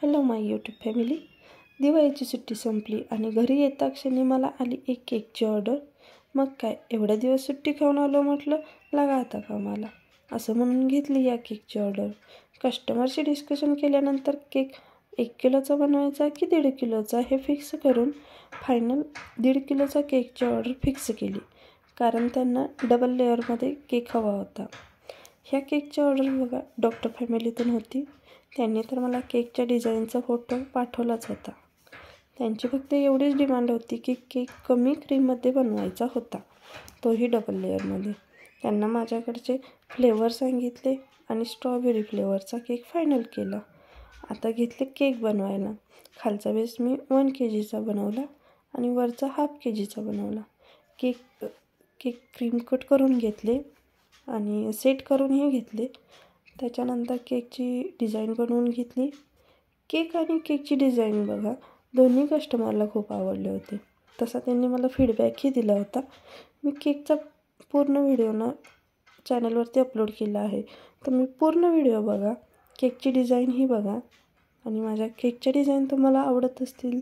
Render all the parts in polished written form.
Hello माय YouTube family. दिवाळीची सुट्टी संपली आणि घरी येता क्षणी मला आली एक केकची ऑर्डर. मग काय, एवढ्या दिवस सुट्टी खाऊन आलो म्हटलं, लागा आता कामाला असं म्हणून घेतली या केकची ऑर्डर. कस्टमरशी डिस्कशन केल्यानंतर केक 1 किलोचा बनवायचा की 1.5 किलोचा हे फिक्स करून फायनल 1.5 किलोचा केकची ऑर्डर फिक्स केली, कारण त्यांना डबल लेअरमध्ये केक हवा होता. ह्या केकची ऑर्डर बघा डॉक्टर फॅमिलीतून होती. त्यांनी तर मला केकच्या डिझाईनचा फोटो पाठवलाच होता. त्यांची फक्त एवढीच डिमांड होती की केक कमी क्रीममध्ये बनवायचा होता, तोही डबल लेअरमध्ये. त्यांना माझ्याकडचे फ्लेवर सांगितले आणि स्ट्रॉबेरी फ्लेवरचा केक फायनल केला. आता घेतले केक बनवायला. खालचा बेस मी 1 kgचा बनवला आणि वरचा 1/2 kgचा बनवला. केक क्रीम कोट करून घेतले आणि सेट करूनही घेतले. त्याच्यानंतर केकची डिझाईन बनवून घेतली. केक आणि केकची डिझाईन बघा दोन्ही कस्टमरला खूप आवडले होते. तसा त्यांनी मला फीडबॅकही दिला होता. मी केकचा पूर्ण व्हिडिओ चॅनलवरती अपलोड केला आहे, तर मी पूर्ण व्हिडिओ बघा, केकची डिझाईनही बघा. आणि माझ्या केकच्या डिझाईन तुम्हाला आवडत असतील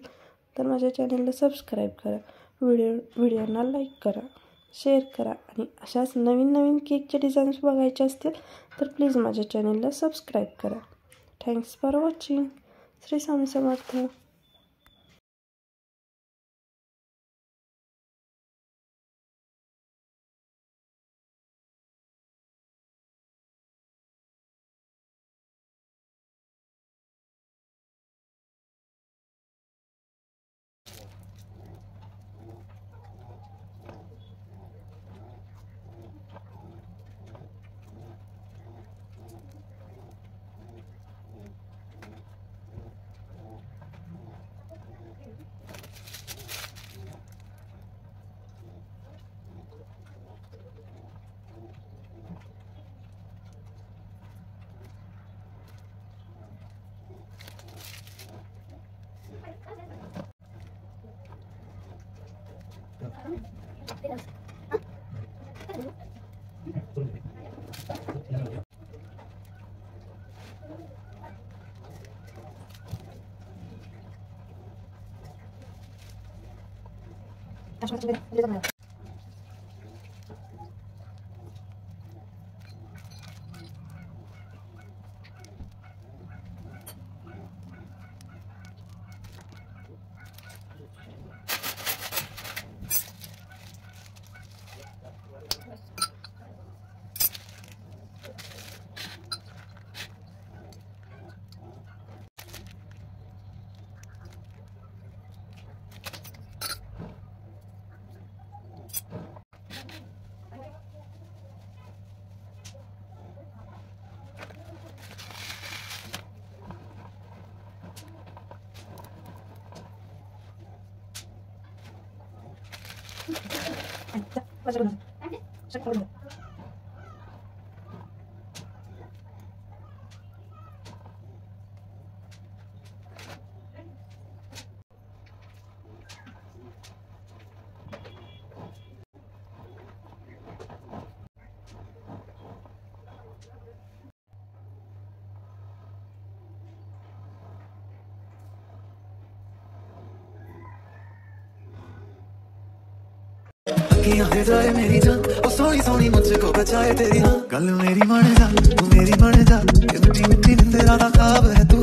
तर माझ्या चॅनलला सबस्क्राईब करा, व्हिडिओना लाईक करा, शेअर करा. आणि अशाच नवीन केकच्या डिझाईन्स बघायचे असतील तर प्लीज माझ्या चॅनलला सबस्क्राईब करा. Thanks for watching. Shri Swami Samarth. दे जाए मेरी जान, ओ सोनी सोनी मुझको बचाए तेरी हाँ। कल मेरी मान जा, तू मेरी मान जा, मिट्टी मिट्टी निंदे राधा ख्वाब है तू।